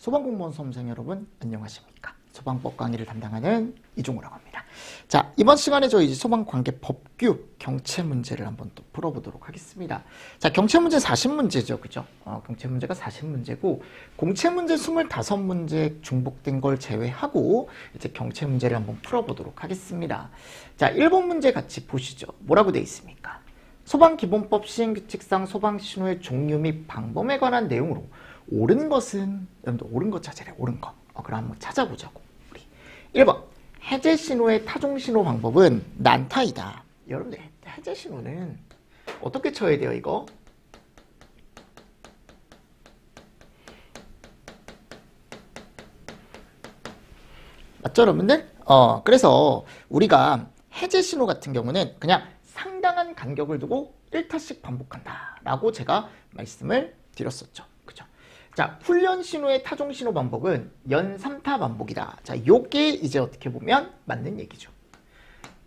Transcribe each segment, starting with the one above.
소방공무원 수험생 여러분 안녕하십니까? 소방법 강의를 담당하는 이종우라고 합니다. 자, 이번 시간에 저희 이제 소방관계 법규 경체 문제를 한번 또 풀어보도록 하겠습니다. 자, 경체 문제 40문제죠. 그죠? 경체 문제가 40문제고 공체 문제 25문제 중복된 걸 제외하고 이제 경체 문제를 한번 풀어보도록 하겠습니다. 자, 1번 문제 같이 보시죠. 뭐라고 되어 있습니까? 소방기본법 시행규칙상 소방신호의 종류 및 방법에 관한 내용으로 옳은 것은, 여러분들 옳은 것 찾으래, 옳은 거. 그럼 한번 찾아보자고. 우리 1번 해제신호의 타종신호 방법은 난타이다. 여러분들 해제신호는 어떻게 쳐야 돼요 이거? 맞죠 여러분들? 그래서 우리가 해제신호 같은 경우는 그냥 상당한 간격을 두고 1타씩 반복한다 라고 제가 말씀을 드렸었죠. 그죠? 자, 훈련 신호의 타종 신호 방법은 연 3타 반복이다. 자, 요게 이제 어떻게 보면 맞는 얘기죠.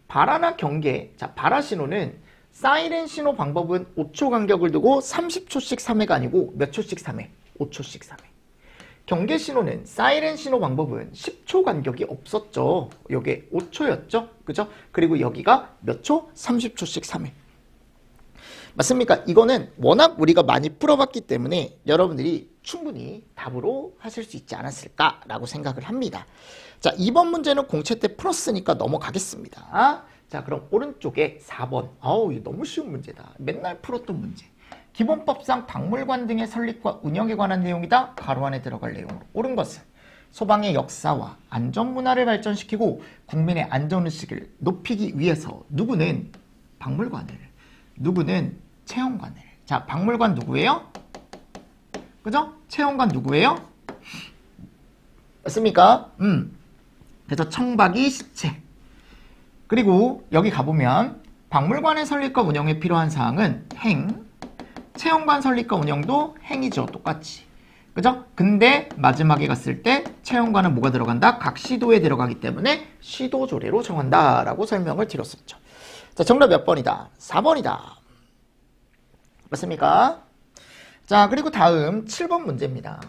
발화나 경계. 자, 발화 신호는 사이렌 신호 방법은 5초 간격을 두고 30초씩 3회가 아니고 몇 초씩 3회? 5초씩 3회. 경계 신호는 사이렌 신호 방법은 10초 간격이 없었죠. 요게 5초였죠. 그죠? 그리고 여기가 몇 초? 30초씩 3회. 맞습니까? 이거는 워낙 우리가 많이 풀어봤기 때문에 여러분들이 충분히 답으로 하실 수 있지 않았을까라고 생각을 합니다. 자, 2번 문제는 공채 때 풀었으니까 넘어가겠습니다. 자, 그럼 오른쪽에 4번. 이거 너무 쉬운 문제다. 맨날 풀었던 문제. 기본법상 박물관 등의 설립과 운영에 관한 내용이다. 가로 안에 들어갈 내용으로. 옳은 것은 소방의 역사와 안전문화를 발전시키고 국민의 안전의식을 높이기 위해서 누구는 박물관을, 누구는 체험관을. 자, 박물관 누구예요? 그죠? 체험관 누구예요? 맞습니까? 그래서 청박이 시체. 그리고 여기 가보면 박물관의 설립과 운영에 필요한 사항은 행, 체험관 설립과 운영도 행이죠. 똑같이. 그죠? 근데 마지막에 갔을 때 체험관은 뭐가 들어간다? 각 시도에 들어가기 때문에 시도 조례로 정한다 라고 설명을 드렸었죠. 자, 정답 몇 번이다? 4번이다. 맞습니까? 자, 그리고 다음 7번 문제입니다.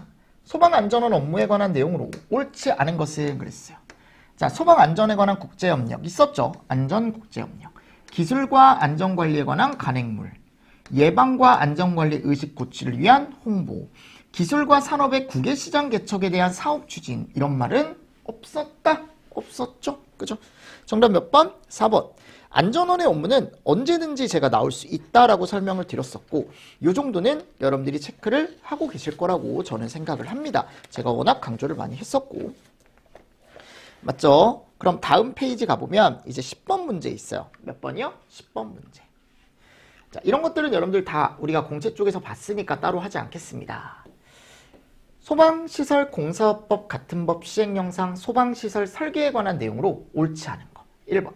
소방안전원 업무에 관한 내용으로 옳지 않은 것은 그랬어요. 자, 소방안전에 관한 국제협력 있었죠? 안전국제협력. 기술과 안전관리에 관한 간행물. 예방과 안전관리 의식 고취를 위한 홍보. 기술과 산업의 국외시장 개척에 대한 사업 추진. 이런 말은 없었다? 없었죠? 그죠? 정답 몇 번? 4번. 안전원의 업무는 언제든지 제가 나올 수 있다라고 설명을 드렸었고 이 정도는 여러분들이 체크를 하고 계실 거라고 저는 생각을 합니다. 제가 워낙 강조를 많이 했었고. 맞죠? 그럼 다음 페이지 가보면 이제 10번 문제 있어요. 몇 번이요? 10번 문제. 자, 이런 것들은 여러분들 다 우리가 공채 쪽에서 봤으니까 따로 하지 않겠습니다. 소방시설 공사법 같은 법 시행령상 소방시설 설계에 관한 내용으로 옳지 않은 거. 1번.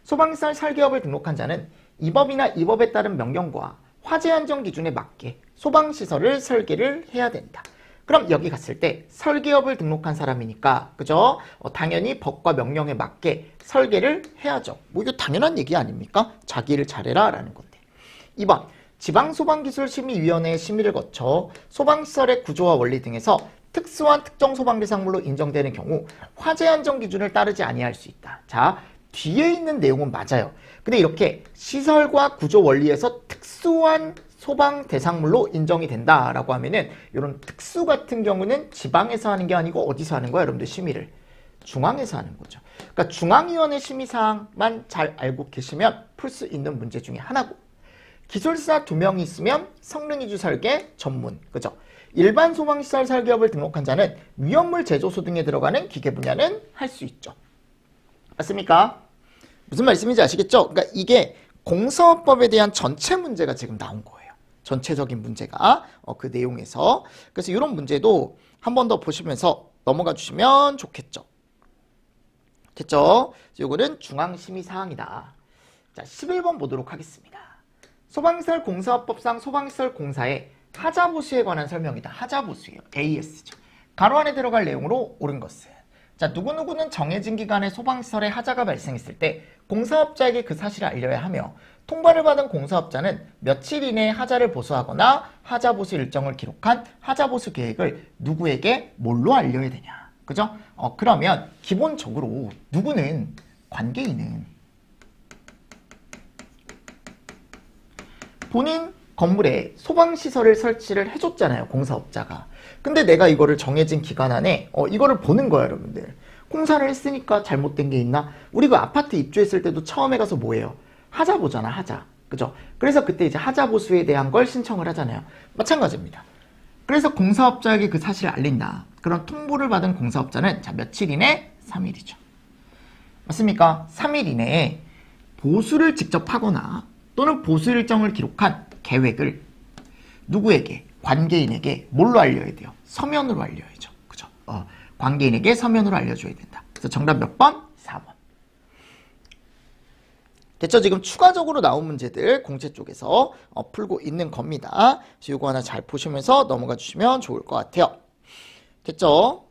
소방시설 설계업을 등록한 자는 이 법이나 이 법에 따른 명령과 화재 안전 기준에 맞게 소방시설을 설계를 해야 된다. 그럼 여기 갔을 때 설계업을 등록한 사람이니까 그죠? 당연히 법과 명령에 맞게 설계를 해야죠. 뭐 이거 당연한 얘기 아닙니까? 자기 일을 잘해라 라는 건데. 2번. 지방소방기술심의위원회의 심의를 거쳐 소방시설의 구조와 원리 등에서 특수한 특정 소방 대상물로 인정되는 경우 화재 안전 기준을 따르지 아니할 수 있다. 자, 뒤에 있는 내용은 맞아요. 근데 이렇게 시설과 구조 원리에서 특수한 소방 대상물로 인정이 된다라고 하면은 이런 특수 같은 경우는 지방에서 하는 게 아니고 어디서 하는 거야? 여러분들 심의를 중앙에서 하는 거죠. 그러니까 중앙위원회 심의사항만 잘 알고 계시면 풀 수 있는 문제 중에 하나고, 기술사 2명이 있으면 성능이주 설계 전문, 그죠? 일반 소방시설 설계업을 등록한 자는 위험물 제조소 등에 들어가는 기계 분야는 할 수 있죠. 맞습니까? 무슨 말씀인지 아시겠죠? 그러니까 이게 공사업법에 대한 전체 문제가 지금 나온 거예요. 전체적인 문제가 그 내용에서. 그래서 이런 문제도 한 번 더 보시면서 넘어가 주시면 좋겠죠. 됐죠? 이거는 중앙심의사항이다. 자, 11번 보도록 하겠습니다. 소방시설 공사업법상 소방시설 공사의 하자보수에 관한 설명이다. 하자보수예요. AS죠. 가로 안에 들어갈 내용으로 옳은 것은. 자, 누구누구는 정해진 기간에 소방시설에 하자가 발생했을 때 공사업자에게 그 사실을 알려야 하며 통보를 받은 공사업자는 며칠 이내에 하자를 보수하거나 하자 보수 일정을 기록한 하자 보수 계획을 누구에게 뭘로 알려야 되냐. 그죠? 그러면 기본적으로 누구는 관계인은 본인 건물에 소방시설을 설치를 해줬잖아요. 공사업자가. 근데 내가 이거를 정해진 기간 안에 이거를 보는 거야, 여러분들. 공사를 했으니까 잘못된 게 있나? 우리 그 아파트 입주했을 때도 처음에 가서 뭐예요? 하자 보잖아, 하자. 그죠? 그래서 그때 이제 하자 보수에 대한 걸 신청을 하잖아요. 마찬가지입니다. 그래서 공사업자에게 그 사실을 알린다. 그런 통보를 받은 공사업자는 자, 며칠 이내? 3일이죠. 맞습니까? 3일 이내에 보수를 직접 하거나 또는 보수 일정을 기록한 계획을 누구에게? 관계인에게 뭘로 알려야 돼요? 서면으로 알려야죠. 그죠? 관계인에게 서면으로 알려줘야 된다. 그래서 정답 몇 번? 4번. 됐죠? 지금 추가적으로 나온 문제들 공채 쪽에서 풀고 있는 겁니다. 그래서 이거 하나 잘 보시면서 넘어가 주시면 좋을 것 같아요. 됐죠?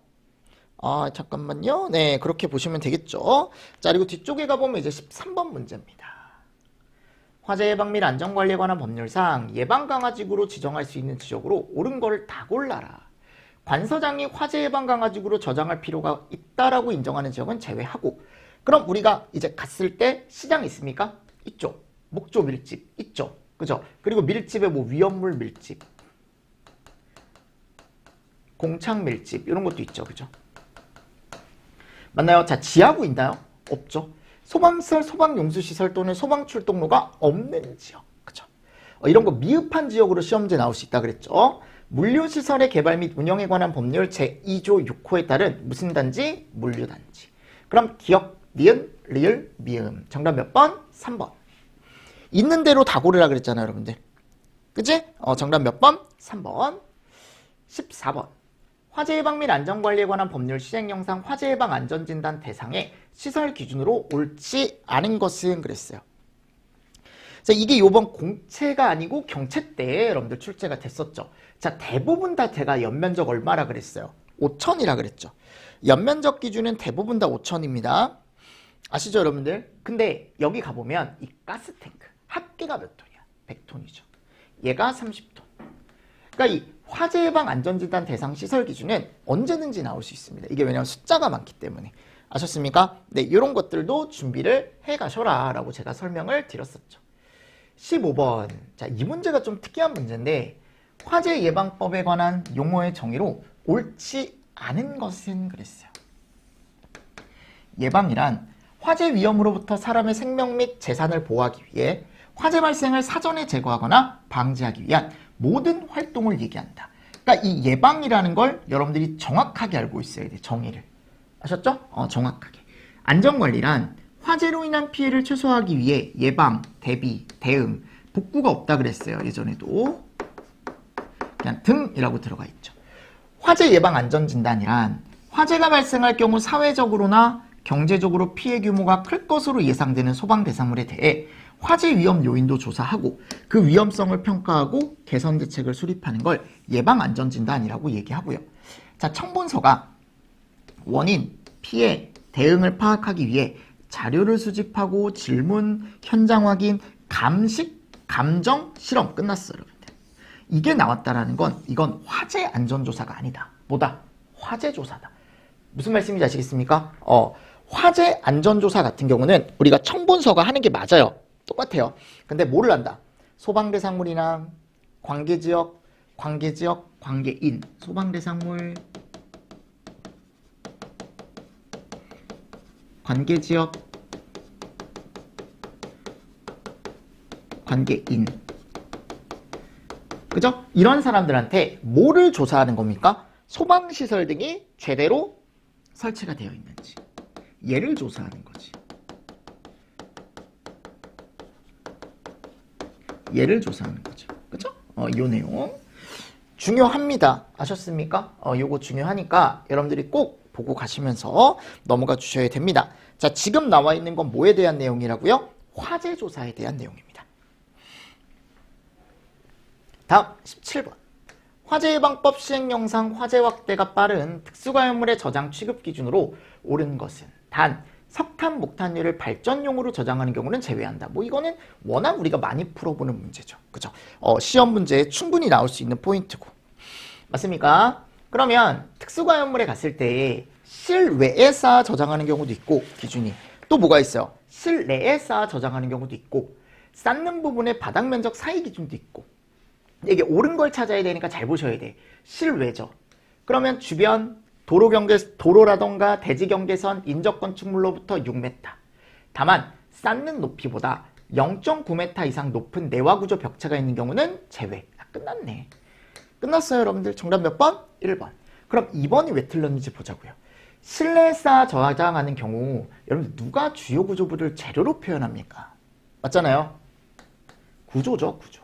잠깐만요. 네, 그렇게 보시면 되겠죠. 자, 그리고 뒤쪽에 가보면 이제 13번 문제입니다. 화재 예방 및 안전관리에 관한 법률상 예방강화지구로 지정할 수 있는 지역으로 옳은 거를 다 골라라. 관서장이 화재 예방강화지구로 저장할 필요가 있다라고 인정하는 지역은 제외하고, 그럼 우리가 이제 갔을 때 시장 있습니까? 있죠. 목조 밀집 있죠. 그죠? 그리고 밀집에 뭐 위험물 밀집, 공창 밀집 이런 것도 있죠. 그죠? 맞나요? 자, 지하구 있나요? 없죠. 소방시설, 소방용수시설 또는 소방출동로가 없는 지역. 그죠? 이런 거 미흡한 지역으로 시험제 나올 수 있다 그랬죠. 물류시설의 개발 및 운영에 관한 법률 제2조 6호에 따른 무슨 단지? 물류단지. 그럼 기억, 니은, 리을, 미음. 정답 몇 번? 3번. 있는 대로 다 고르라 그랬잖아요, 여러분들. 그치? 정답 몇 번? 3번. 14번. 화재 예방 및 안전관리에 관한 법률 시행령상 화재 예방 안전진단 대상의 시설 기준으로 옳지 않은 것은 그랬어요. 자, 이게 요번 공채가 아니고 경채 때 여러분들 출제가 됐었죠. 자, 대부분 다 제가 연면적 얼마라 그랬어요? 5천이라 그랬죠. 연면적 기준은 대부분 다 5천입니다. 아시죠, 여러분들? 근데 여기 가보면 이 가스탱크 합계가 몇 톤이야? 100톤이죠. 얘가 30톤. 그러니까 이 화재 예방 안전진단 대상 시설 기준은 언제든지 나올 수 있습니다. 이게 왜냐하면 숫자가 많기 때문에. 아셨습니까? 네, 이런 것들도 준비를 해 가셔라 라고 제가 설명을 드렸었죠. 15번. 자, 이 문제가 좀 특이한 문제인데 화재 예방법에 관한 용어의 정의로 옳지 않은 것은 그랬어요. 예방이란 화재 위험으로부터 사람의 생명 및 재산을 보호하기 위해 화재 발생을 사전에 제거하거나 방지하기 위한 모든 활동을 얘기한다. 그러니까 이 예방이라는 걸 여러분들이 정확하게 알고 있어야 돼. 정의를. 아셨죠? 정확하게. 안전관리란 화재로 인한 피해를 최소화하기 위해 예방, 대비, 대응, 복구가 없다 그랬어요. 예전에도. 그냥 등이라고 들어가 있죠. 화재 예방 안전진단이란 화재가 발생할 경우 사회적으로나 경제적으로 피해 규모가 클 것으로 예상되는 소방 대상물에 대해 화재 위험 요인도 조사하고 그 위험성을 평가하고 개선 대책을 수립하는 걸 예방 안전진단이라고 얘기하고요. 자, 청본서가 원인, 피해, 대응을 파악하기 위해 자료를 수집하고 질문, 현장 확인, 감식, 감정, 실험 끝났어요, 여러분들. 이게 나왔다라는 건 이건 화재 안전조사가 아니다. 뭐다? 화재 조사다. 무슨 말씀인지 아시겠습니까? 화재 안전조사 같은 경우는 우리가 청본서가 하는 게 맞아요. 똑같아요. 근데 뭐를 한다? 소방대상물이나 관계지역, 관계인, 소방대상물, 관계지역, 관계인. 그죠? 이런 사람들한테 뭐를 조사하는 겁니까? 소방시설 등이 제대로 설치가 되어 있는지. 얘를 조사하는 거지. 얘를 조사하는 거죠. 그죠? 요 내용. 중요합니다. 아셨습니까? 요거 중요하니까 여러분들이 꼭 보고 가시면서 넘어가 주셔야 됩니다. 자, 지금 나와 있는 건 뭐에 대한 내용이라고요? 화재 조사에 대한 내용입니다. 다음 17번. 화재 예방법 시행령상 화재 확대가 빠른 특수가연물의 저장 취급 기준으로 옳은 것은 단 석탄, 목탄유를 발전용으로 저장하는 경우는 제외한다. 뭐 이거는 워낙 우리가 많이 풀어보는 문제죠. 그죠? 시험 문제에 충분히 나올 수 있는 포인트고. 맞습니까? 그러면 특수과연물에 갔을 때 실외에 쌓아 저장하는 경우도 있고, 기준이. 또 뭐가 있어요? 실내에 쌓아 저장하는 경우도 있고, 쌓는 부분의 바닥 면적 사이 기준도 있고. 이게 옳은 걸 찾아야 되니까 잘 보셔야 돼. 실외죠. 그러면 주변 도로라던가 대지 경계선 인접 건축물로부터 6m. 다만 쌓는 높이보다 0.9m 이상 높은 내화 구조 벽체가 있는 경우는 제외. 끝났네. 끝났어요, 여러분들. 정답 몇 번? 1번. 그럼 2번이 왜 틀렸는지 보자고요. 실내에 쌓아 저장하는 경우 여러분들 누가 주요 구조부를 재료로 표현합니까? 맞잖아요. 구조죠, 구조.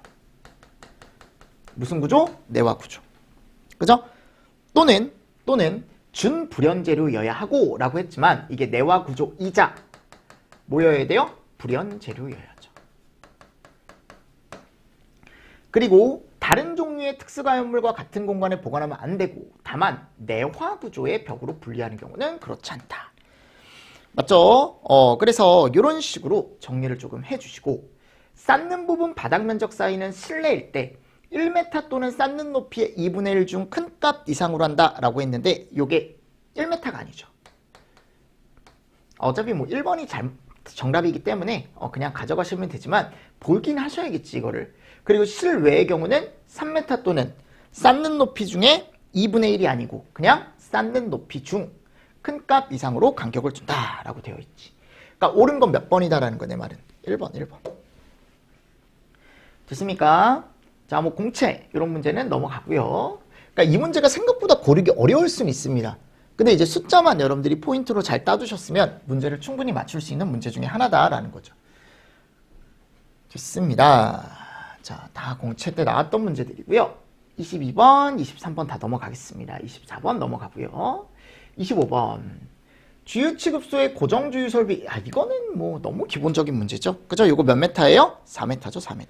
무슨 구조? 내화 구조. 그죠? 또는 준불연재료여야 하고 라고 했지만 이게 내화 구조이자 뭐여야 돼요? 불연재료여야죠. 그리고 다른 종류의 특수가연물과 같은 공간에 보관하면 안 되고, 다만 내화 구조의 벽으로 분리하는 경우는 그렇지 않다. 맞죠? 그래서 이런 식으로 정리를 조금 해주시고, 쌓는 부분 바닥 면적 사이는 실내일 때 1m 또는 쌓는 높이의 2분의 1 중 큰 값 이상으로 한다 라고 했는데 이게 1m가 아니죠. 어차피 뭐 1번이 정답이기 때문에 그냥 가져가시면 되지만 보긴 하셔야겠지, 이거를. 그리고 실외의 경우는 3m 또는 쌓는 높이 중에 2분의 1이 아니고 그냥 쌓는 높이 중 큰 값 이상으로 간격을 준다 라고 되어 있지. 그러니까 옳은 건 몇 번이다라는 거, 내 말은. 1번. 됐습니까? 자, 뭐 공채 이런 문제는 넘어가고요. 그러니까 이 문제가 생각보다 고르기 어려울 수는 있습니다. 근데 이제 숫자만 여러분들이 포인트로 잘 따두셨으면 문제를 충분히 맞출 수 있는 문제 중에 하나다라는 거죠. 좋습니다. 자, 다 공채 때 나왔던 문제들이고요. 22번, 23번 다 넘어가겠습니다. 24번 넘어가고요. 25번. 주유 취급소의 고정 주유 설비. 이거는 뭐 너무 기본적인 문제죠. 그죠? 이거 몇 메타예요? 4m죠, 4m.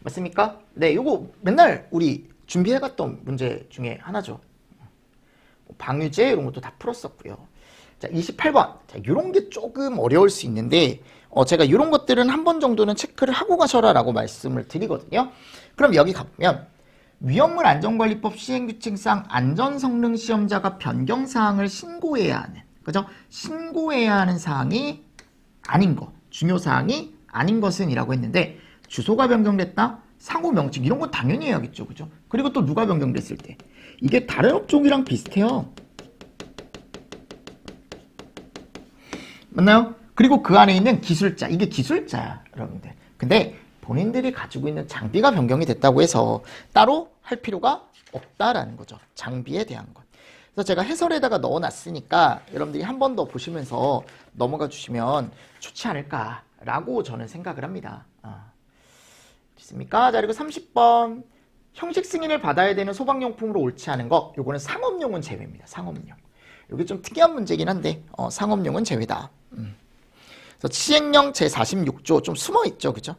맞습니까? 네, 이거 맨날 우리 준비해갔던 문제 중에 하나죠. 방유제 이런 것도 다 풀었었고요. 자, 28번. 자, 이런 게 조금 어려울 수 있는데 제가 이런 것들은 한 번 정도는 체크를 하고 가셔라 라고 말씀을 드리거든요. 그럼 여기 가보면 위험물 안전관리법 시행규칙상 안전성능 시험자가 변경사항을 신고해야 하는, 그죠? 신고해야 하는 사항이 아닌 것, 중요사항이 아닌 것은 이라고 했는데, 주소가 변경됐다? 상호 명칭 이런 건 당연히 해야겠죠, 그죠? 그리고 또 누가 변경됐을 때 이게 다른 업종이랑 비슷해요. 맞나요? 그리고 그 안에 있는 기술자, 이게 기술자야, 여러분들. 근데 본인들이 가지고 있는 장비가 변경이 됐다고 해서 따로 할 필요가 없다라는 거죠. 장비에 대한 것. 그래서 제가 해설에다가 넣어놨으니까 여러분들이 한 번 더 보시면서 넘어가 주시면 좋지 않을까라고 저는 생각을 합니다. 됐습니까? 자, 그리고 30번. 형식 승인을 받아야 되는 소방용품으로 옳지 않은 거. 요거는 상업용은 제외입니다. 상업용. 이게 좀 특이한 문제긴 한데 상업용은 제외다. 그래서 시행령 제46조 좀 숨어있죠. 그죠?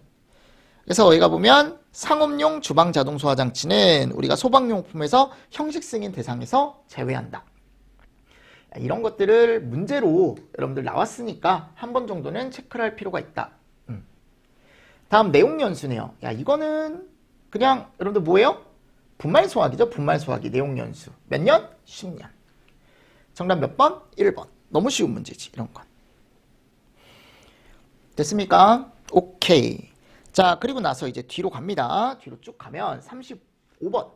그래서 여기가 보면 상업용 주방 자동 소화 장치는 우리가 소방용품에서 형식 승인 대상에서 제외한다. 이런 것들을 문제로 여러분들 나왔으니까 한 번 정도는 체크를 할 필요가 있다. 다음 내용 연수네요. 이거는 그냥 여러분들 뭐예요? 분말 소화기죠. 분말 소화기 내용 연수. 몇 년? 10년. 정답 몇 번? 1번. 너무 쉬운 문제지, 이런 건. 됐습니까? 오케이. 자, 그리고 나서 이제 뒤로 갑니다. 뒤로 쭉 가면 35번.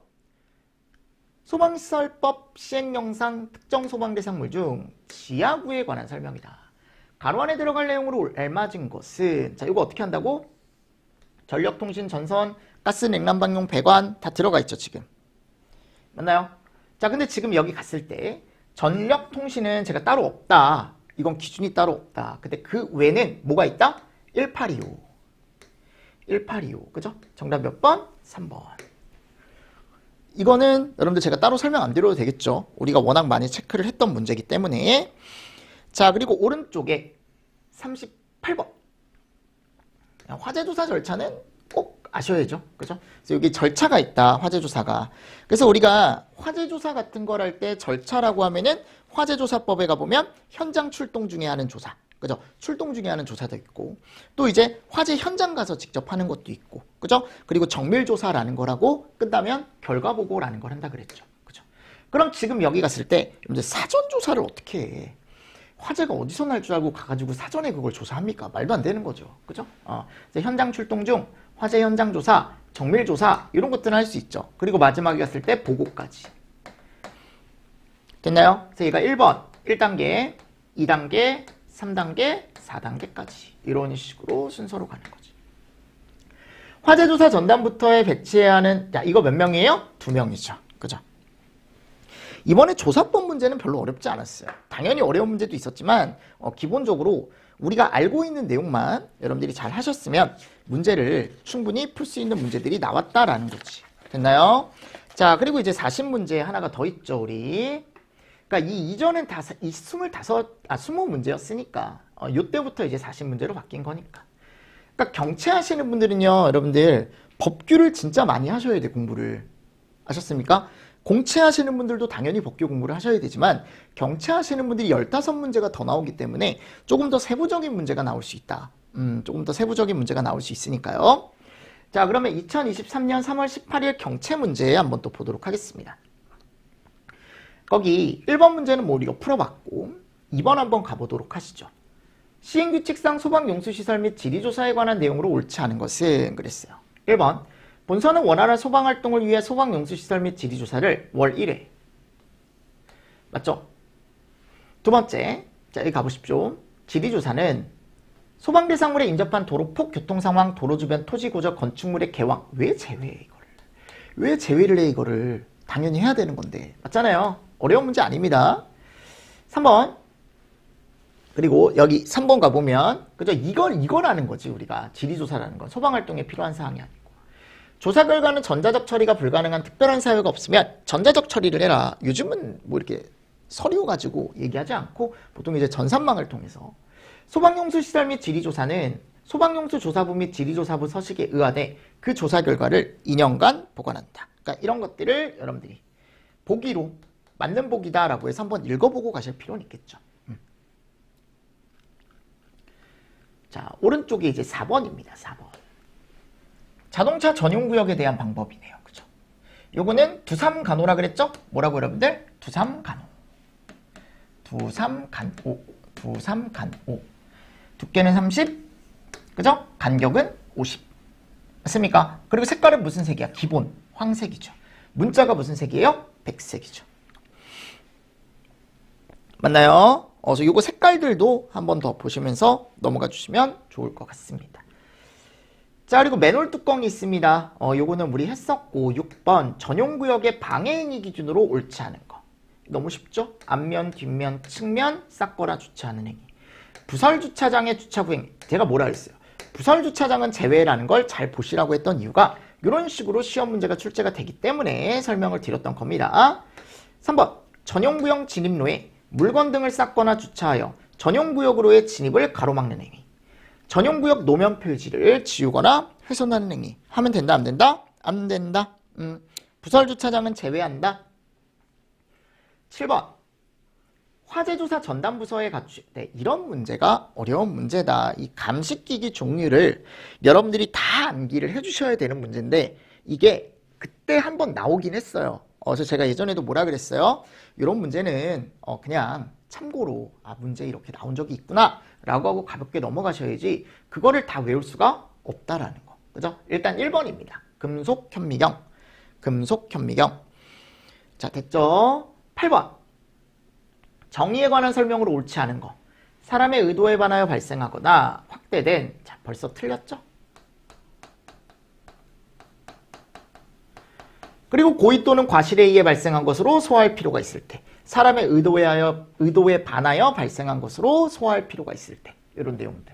소방시설법 시행령상 특정 소방대상물 중 지하구에 관한 설명이다. 가로 안에 들어갈 내용으로 알맞은 것은, 자, 이거 어떻게 한다고? 전력통신, 전선, 가스, 냉난방용, 배관 다 들어가 있죠, 지금. 맞나요? 자, 근데 지금 여기 갔을 때 전력통신은 제가 따로 없다. 이건 기준이 따로 없다. 근데 그 외에는 뭐가 있다? 1825. 1825. 그죠? 정답 몇 번? 3번. 이거는 여러분들 제가 따로 설명 안 드려도 되겠죠. 우리가 워낙 많이 체크를 했던 문제이기 때문에. 자, 그리고 오른쪽에 38번. 화재조사 절차는 꼭 아셔야죠. 그죠? 그래서 여기 절차가 있다. 화재조사가. 그래서 우리가 화재조사 같은 걸 할 때 절차라고 하면은 화재조사법에 가보면 현장 출동 중에 하는 조사. 그죠? 출동 중에 하는 조사도 있고 또 이제 화재 현장 가서 직접 하는 것도 있고 그죠? 그리고 정밀조사라는 거라고 끝나면 결과보고라는 걸 한다 그랬죠. 그죠? 그럼 지금 여기 갔을 때 이제 사전조사를 어떻게 해? 화재가 어디서 날 줄 알고 가가지고 사전에 그걸 조사합니까? 말도 안 되는 거죠. 그죠? 현장 출동 중 화재 현장 조사, 정밀 조사 이런 것들은 할 수 있죠. 그리고 마지막에 갔을 때 보고까지. 됐나요? 그래서 얘가 1번 1단계, 2단계, 3단계, 4단계까지 이런 식으로 순서로 가는 거지. 화재 조사 전담부터에 배치해야 하는 이거 몇 명이에요? 2명이죠. 그죠? 이번에 조사법 문제는 별로 어렵지 않았어요. 당연히 어려운 문제도 있었지만 기본적으로 우리가 알고 있는 내용만 여러분들이 잘 하셨으면 문제를 충분히 풀 수 있는 문제들이 나왔다라는 거지. 됐나요? 자, 그리고 이제 40문제 하나가 더 있죠, 우리. 그러니까 이 이전엔 다 20문제였으니까 요때부터 이제 40문제로 바뀐 거니까. 그러니까 경채하시는 분들은요, 여러분들 법규를 진짜 많이 하셔야 돼, 공부를. 아셨습니까? 공채하시는 분들도 당연히 법규 공부를 하셔야 되지만 경채하시는 분들이 15문제가 더 나오기 때문에 조금 더 세부적인 문제가 나올 수 있다. 조금 더 세부적인 문제가 나올 수 있으니까요. 자, 그러면 2023년 3월 18일 경채 문제 한번 또 보도록 하겠습니다. 거기 1번 문제는 뭐 우리가 풀어봤고 2번 한번 가보도록 하시죠. 시행규칙상 소방용수시설 및 지리조사에 관한 내용으로 옳지 않은 것은 그랬어요. 1번 본서는 원활한 소방활동을 위해 소방용수시설 및 지리조사를 월 1회. 맞죠? 두 번째, 자 여기 가보십시오. 지리조사는 소방 대상물에 인접한 도로 폭, 교통상황, 도로 주변 토지 고적, 건축물의 개왕. 왜 제외해 이거를? 왜 제외를 해 이거를? 당연히 해야 되는 건데. 맞잖아요. 어려운 문제 아닙니다. 3번. 그리고 여기 3번 가보면 그죠? 이거라는 거지 우리가. 지리조사라는 건 소방활동에 필요한 사항이 아니고. 조사 결과는 전자적 처리가 불가능한 특별한 사유가 없으면 전자적 처리를 해라. 요즘은 뭐 이렇게 서류 가지고 얘기하지 않고 보통 이제 전산망을 통해서 소방용수 시설 및 지리조사는 소방용수 조사부 및 지리조사부 서식에 의하되 그 조사 결과를 2년간 보관한다. 그러니까 이런 것들을 여러분들이 보기로 맞는 보기다라고 해서 한번 읽어보고 가실 필요는 있겠죠. 자, 오른쪽에 이제 4번입니다. 4번. 자동차 전용구역에 대한 방법이네요. 그죠? 요거는 두삼간호라 그랬죠? 뭐라고 여러분들? 두삼간호. 두삼간호. 두께는 30, 그죠? 간격은 50. 맞습니까? 그리고 색깔은 무슨 색이야? 기본, 황색이죠. 문자가 무슨 색이에요? 백색이죠. 맞나요? 그래서 요거 색깔들도 한번 더 보시면서 넘어가 주시면 좋을 것 같습니다. 자, 그리고 맨홀 뚜껑이 있습니다. 요거는 우리 했었고 6번 전용구역의 방해행위 기준으로 옳지 않은 거. 너무 쉽죠? 앞면, 뒷면, 측면 싹거나 주차하는 행위. 부설주차장의 주차구행. 제가 뭐라 했어요? 부설주차장은 제외라는 걸 잘 보시라고 했던 이유가 이런 식으로 시험 문제가 출제가 되기 때문에 설명을 드렸던 겁니다. 3번 전용구역 진입로에 물건 등을 쌓거나 주차하여 전용구역으로의 진입을 가로막는 행위. 전용구역 노면 표지를 지우거나 훼손하는 행위. 하면 된다, 안 된다? 안 된다. 부설주차장은 제외한다. 7번 화재조사 전담부서에 갖출 때 이런 문제가 어려운 문제다. 이 감식기기 종류를 여러분들이 다 암기를 해주셔야 되는 문제인데 이게 그때 한번 나오긴 했어요. 그래서 제가 예전에도 뭐라 그랬어요? 이런 문제는 그냥 참고로 문제 이렇게 나온 적이 있구나 라고 하고 가볍게 넘어가셔야지 그거를 다 외울 수가 없다라는 거. 그죠? 일단 1번입니다. 금속현미경. 금속현미경. 자, 됐죠? 8번 정의에 관한 설명으로 옳지 않은 거. 사람의 의도에 반하여 발생하거나 확대된, 자, 벌써 틀렸죠? 그리고 고의 또는 과실에 의해 발생한 것으로 소화할 필요가 있을 때, 사람의 의도에 반하여 발생한 것으로 소화할 필요가 있을 때, 이런 내용들.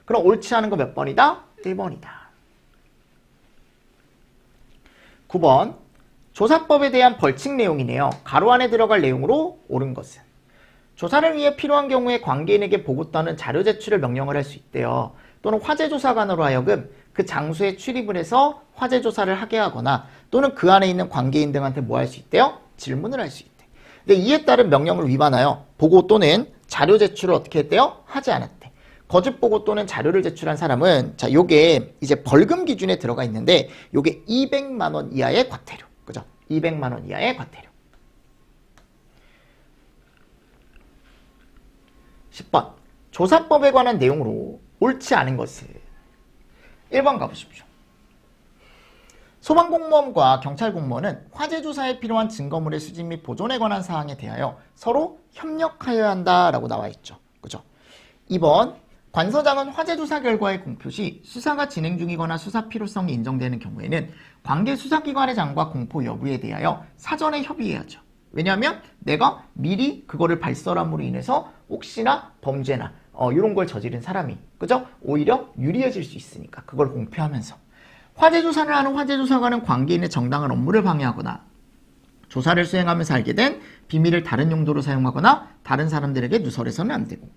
그럼 옳지 않은 거 몇 번이다? 1번이다. 9번 조사법에 대한 벌칙 내용이네요. 가로 안에 들어갈 내용으로 옳은 것은 조사를 위해 필요한 경우에 관계인에게 보고 또는 자료 제출을 명령을 할 수 있대요. 또는 화재조사관으로 하여금 그 장소에 출입을 해서 화재 조사를 하게 하거나 또는 그 안에 있는 관계인 등한테 뭐 할 수 있대요? 질문을 할 수 있대. 근데 이에 따른 명령을 위반하여 보고 또는 자료 제출을 어떻게 했대요? 하지 않았대. 거짓 보고 또는 자료를 제출한 사람은 자, 요게 이제 벌금 기준에 들어가 있는데 요게 200만 원 이하의 과태료. 그죠? 200만 원 이하의 과태료. 10번. 조사법에 관한 내용으로 옳지 않은 것은 1번 가보십시오. 소방공무원과 경찰공무원은 화재 조사에 필요한 증거물의 수집 및 보존에 관한 사항에 대하여 서로 협력하여야 한다라고 나와 있죠. 그죠? 2번. 관서장은 화재 조사 결과의 공표 시 수사가 진행 중이거나 수사 필요성이 인정되는 경우에는 관계 수사기관의 장과 공포 여부에 대하여 사전에 협의해야죠. 왜냐하면 내가 미리 그거를 발설함으로 인해서 혹시나 범죄나 이런 걸 저지른 사람이 그죠? 오히려 유리해질 수 있으니까 그걸 공표하면서 화재 조사를 하는 화재조사관은 관계인의 정당한 업무를 방해하거나 조사를 수행하면서 알게 된 비밀을 다른 용도로 사용하거나 다른 사람들에게 누설해서는 안 되고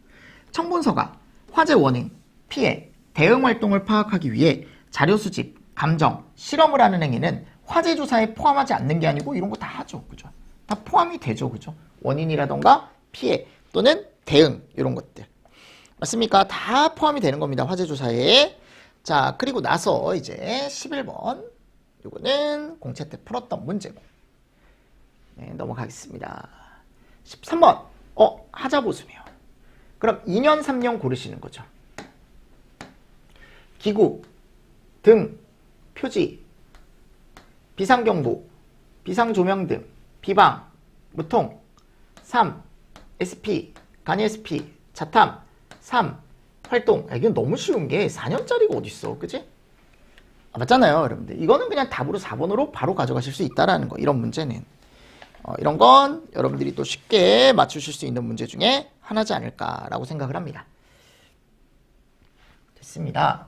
청본서가 화재 원인, 피해, 대응 활동을 파악하기 위해 자료 수집, 감정, 실험을 하는 행위는 화재 조사에 포함하지 않는 게 아니고 이런 거 다 하죠. 그죠? 다 포함이 되죠. 그죠? 원인이라던가 피해 또는 대응 이런 것들. 맞습니까? 다 포함이 되는 겁니다. 화재 조사에. 자, 그리고 나서 이제 11번. 요거는 공채 때 풀었던 문제고. 네, 넘어가겠습니다. 13번. 하자보수며. 그럼 2년, 3년 고르시는 거죠. 기구, 등, 표지, 비상경보, 비상조명 등, 비방, 무통, 3, SP, 간이 SP, 자탐, 3, 활동. 이건 너무 쉬운 게 4년짜리가 어딨어. 그치? 맞잖아요, 여러분들. 이거는 그냥 답으로 4번으로 바로 가져가실 수 있다라는 거. 이런 문제는. 이런 건 여러분들이 또 쉽게 맞추실 수 있는 문제 중에 하나지 않을까라고 생각을 합니다. 됐습니다.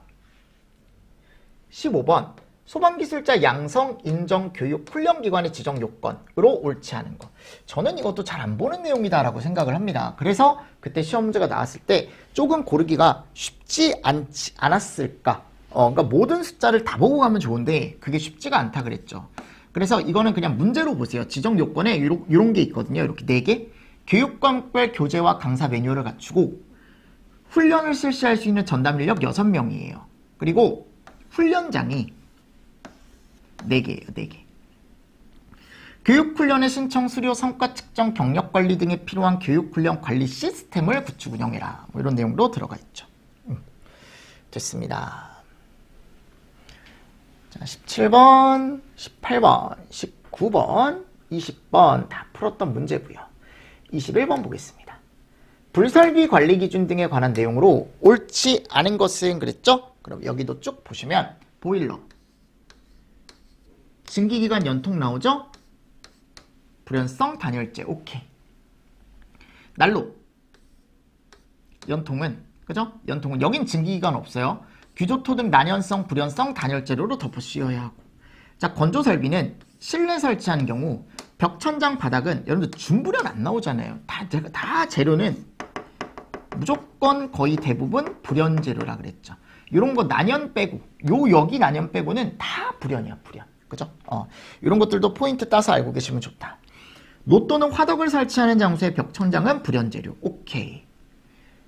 15번. 소방기술자 양성 인정 교육 훈련기관의 지정 요건으로 옳지 않은 것. 저는 이것도 잘 안 보는 내용이다라고 생각을 합니다. 그래서 그때 시험 문제가 나왔을 때 조금 고르기가 쉽지 않았을까. 그러니까 모든 숫자를 다 보고 가면 좋은데 그게 쉽지가 않다 그랬죠. 그래서 이거는 그냥 문제로 보세요. 지정 요건에 이런 게 있거든요. 이렇게 4개. 교육과목별 교재와 강사 매뉴얼을 갖추고 훈련을 실시할 수 있는 전담 인력 6명이에요. 그리고 훈련장이 4개예요. 4개. 교육훈련의 신청, 수료, 성과 측정, 경력관리 등에 필요한 교육훈련 관리 시스템을 구축 운영해라. 뭐 이런 내용도 들어가 있죠. 됐습니다. 자, 17번, 18번, 19번, 20번 다 풀었던 문제고요. 21번 보겠습니다. 불설비 관리 기준 등에 관한 내용으로 옳지 않은 것은 그랬죠? 그럼 여기도 쭉 보시면 보일러, 증기기관 연통 나오죠? 불연성 단열재 오케이. 난로, 연통은 그죠? 연통은 여긴 증기기관 없어요. 규조토 등 난연성, 불연성 단열재료로 덮어 씌워야 하고. 자, 건조설비는 실내 설치하는 경우 벽, 천장, 바닥은 여러분들 준불연 안 나오잖아요. 다 재료는 무조건 거의 대부분 불연 재료라 그랬죠. 이런 거 난연 빼고 여기 난연 빼고는 다 불연이야. 불연. 그죠? 이런 것들도 포인트 따서 알고 계시면 좋다. 노 또는 화덕을 설치하는 장소의 벽, 천장은 불연 재료. 오케이.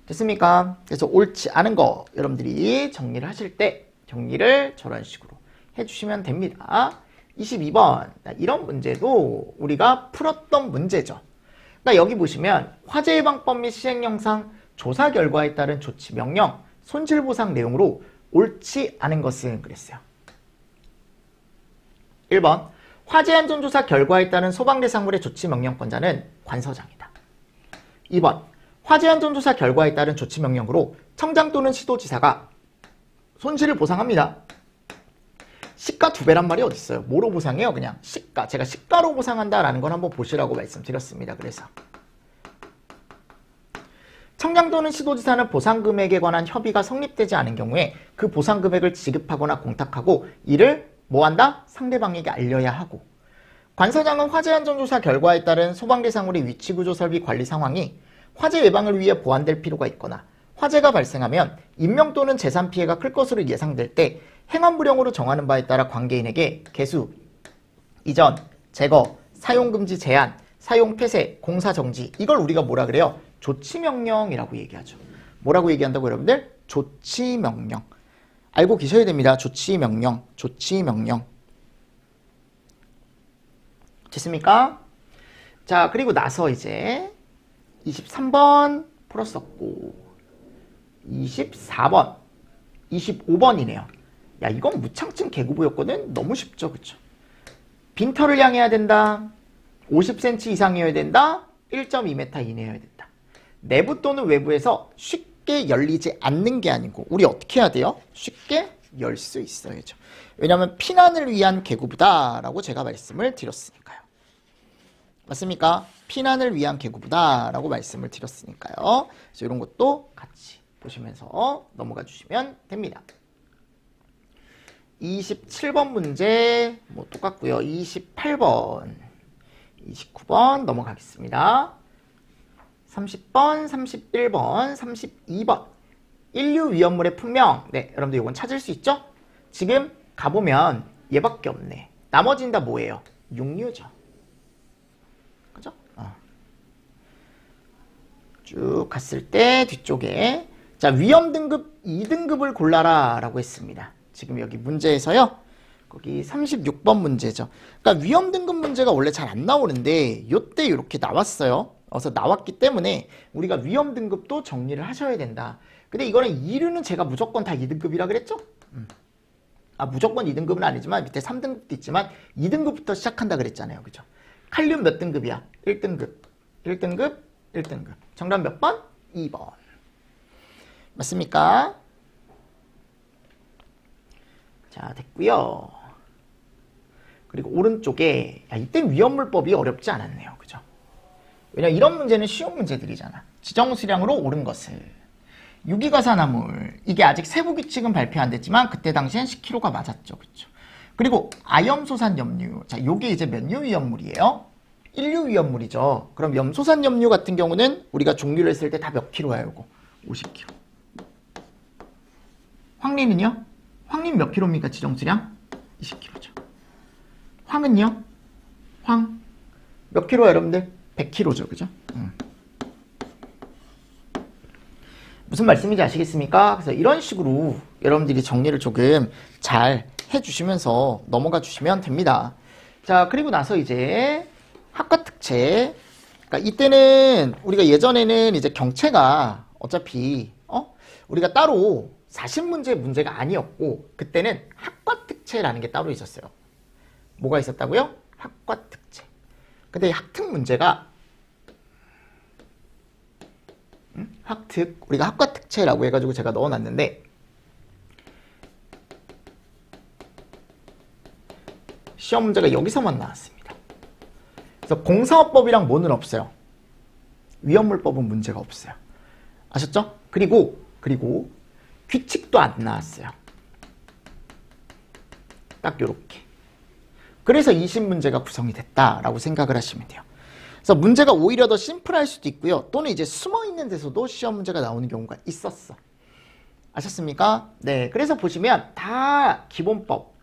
됐습니까? 그래서 옳지 않은 거 여러분들이 정리를 하실 때 정리를 저런 식으로 해주시면 됩니다. 22번 이런 문제도 우리가 풀었던 문제죠. 그러니까 여기 보시면 화재예방법 및 시행령상 조사 결과에 따른 조치 명령, 손실보상 내용으로 옳지 않은 것은 그랬어요. 1번 화재안전조사 결과에 따른 소방대상물의 조치 명령권자는 관서장이다. 2번 화재안전조사 결과에 따른 조치 명령으로 청장 또는 시도지사가 손실을 보상합니다. 시가 2배란 말이 어딨어요? 뭐로 보상해요? 그냥 시가. 제가 시가로 보상한다라는 걸 한번 보시라고 말씀드렸습니다. 그래서 청장 또는 시도지사는 보상금액에 관한 협의가 성립되지 않은 경우에 그 보상금액을 지급하거나 공탁하고 이를 뭐한다? 상대방에게 알려야 하고. 관서장은 화재안전조사 결과에 따른 소방대상물의 위치구조 설비 관리 상황이 화재 예방을 위해 보완될 필요가 있거나 화재가 발생하면 인명 또는 재산 피해가 클 것으로 예상될 때 행안부령으로 정하는 바에 따라 관계인에게 개수, 이전, 제거, 사용금지 제한, 사용 폐쇄, 공사 정지, 이걸 우리가 뭐라 그래요? 조치명령이라고 얘기하죠. 뭐라고 얘기한다고 여러분들? 조치명령. 알고 계셔야 됩니다. 조치명령, 조치명령. 됐습니까? 자, 그리고 나서 이제 23번 풀었었고 24번, 25번이네요. 야, 이건 무창증 계구부였거든? 너무 쉽죠, 그쵸? 빈터를 향해야 된다. 50cm 이상이어야 된다. 1.2m 이내여야 된다. 내부 또는 외부에서 쉽게 열리지 않는 게 아니고 우리 어떻게 해야 돼요? 쉽게 열 수 있어야죠. 왜냐하면 피난을 위한 계구부다라고 제가 말씀을 드렸으니까요. 맞습니까? 피난을 위한 계구부다라고 말씀을 드렸으니까요. 그래서 이런 것도 같이 보시면서 넘어가 주시면 됩니다. 27번 문제 뭐 똑같고요. 28번, 29번 넘어가겠습니다. 30번, 31번, 32번. 인류 위험물의 품명. 네, 여러분들 이건 찾을 수 있죠? 지금 가보면 얘밖에 없네. 나머지는 다 뭐예요? 육류죠. 그죠? 쭉 갔을 때 뒤쪽에 자, 위험 등급 2등급을 골라라 라고 했습니다. 지금 여기 문제에서요. 거기 36번 문제죠. 그러니까 위험 등급 문제가 원래 잘 안 나오는데 요때 이렇게 나왔어요. 그래서 나왔기 때문에 우리가 위험 등급도 정리를 하셔야 된다. 근데 이거는 2류는 제가 무조건 다 2등급이라 그랬죠? 무조건 2등급은 아니지만 밑에 3등급도 있지만 2등급부터 시작한다 그랬잖아요. 그죠? 칼륨 몇 등급이야? 1등급, 1등급, 1등급. 정답 몇 번? 2번. 맞습니까? 자, 됐고요. 그리고 오른쪽에 이땐 위험물법이 어렵지 않았네요. 그죠? 왜냐면 이런 문제는 쉬운 문제들이잖아. 지정수량으로 옳은 것을. 유기가사나물. 이게 아직 세부규칙은 발표 안 됐지만 그때 당시엔 10kg가 맞았죠. 그렇죠? 그리고 아염소산염류. 자, 요게 이제 몇 류 위험물이에요? 1류 위험물이죠. 그럼 염소산염류 같은 경우는 우리가 종류를 했을 때 다 몇 킬로야, 요거? 50kg. 황리는요? 황린 몇 킬로입니까? 지정수량? 20kg죠. 황은요? 황 몇 킬로 여러분들? 100kg죠. 그죠? 무슨 말씀인지 아시겠습니까? 그래서 이런 식으로 여러분들이 정리를 조금 잘 해주시면서 넘어가 주시면 됩니다. 자, 그리고 나서 이제 학과 특채. 그러니까 이때는 우리가 예전에는 이제 경채가 어차피 우리가 따로 40문제 문제가 아니었고 그때는 학과 특채라는 게 따로 있었어요. 뭐가 있었다고요? 학과 특채. 근데 학특 문제가 학특, 우리가 학과 특채라고 해가지고 제가 넣어놨는데 시험 문제가 여기서만 나왔습니다. 그래서 공사업법이랑 뭐는 없어요. 위험물법은 문제가 없어요. 아셨죠? 그리고 규칙도 안 나왔어요. 딱 요렇게. 그래서 20문제가 구성이 됐다라고 생각을 하시면 돼요. 그래서 문제가 오히려 더 심플할 수도 있고요. 또는 이제 숨어있는 데서도 시험 문제가 나오는 경우가 있었어. 아셨습니까? 네. 그래서 보시면 다 기본법.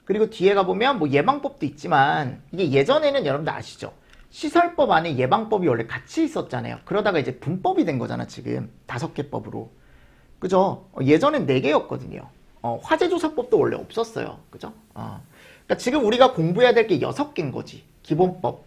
그리고 뒤에 가보면 뭐 예방법도 있지만 이게 예전에는 여러분들 아시죠? 시설법 안에 예방법이 원래 같이 있었잖아요. 그러다가 이제 분법이 된 거잖아, 지금. 5개 법으로. 그죠? 예전엔 4개였거든요. 화재조사법도 원래 없었어요. 그죠? 그러니까 지금 우리가 공부해야 될 게 6개인 거지. 기본법,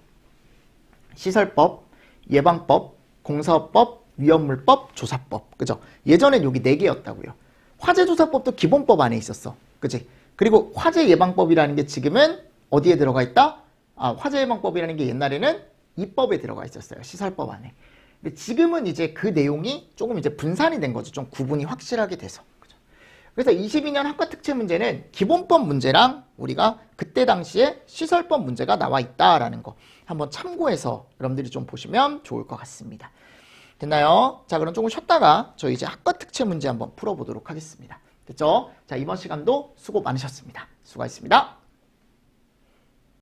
시설법, 예방법, 공사업법, 위험물법, 조사법. 그죠? 예전엔 여기 4개였다고요. 화재조사법도 기본법 안에 있었어. 그치? 그리고 화재예방법이라는 게 지금은 어디에 들어가 있다? 화재예방법이라는 게 옛날에는 입법에 들어가 있었어요. 시설법 안에. 근데 지금은 이제 그 내용이 조금 이제 분산이 된 거죠. 좀 구분이 확실하게 돼서. 그죠? 그래서 22년 학과특채 문제는 기본법 문제랑 우리가 그때 당시에 시설법 문제가 나와 있다라는 거 한번 참고해서 여러분들이 좀 보시면 좋을 것 같습니다. 됐나요? 자, 그럼 조금 쉬었다가 저희 이제 학과특채 문제 한번 풀어보도록 하겠습니다. 됐죠? 자, 이번 시간도 수고 많으셨습니다. 수고하셨습니다.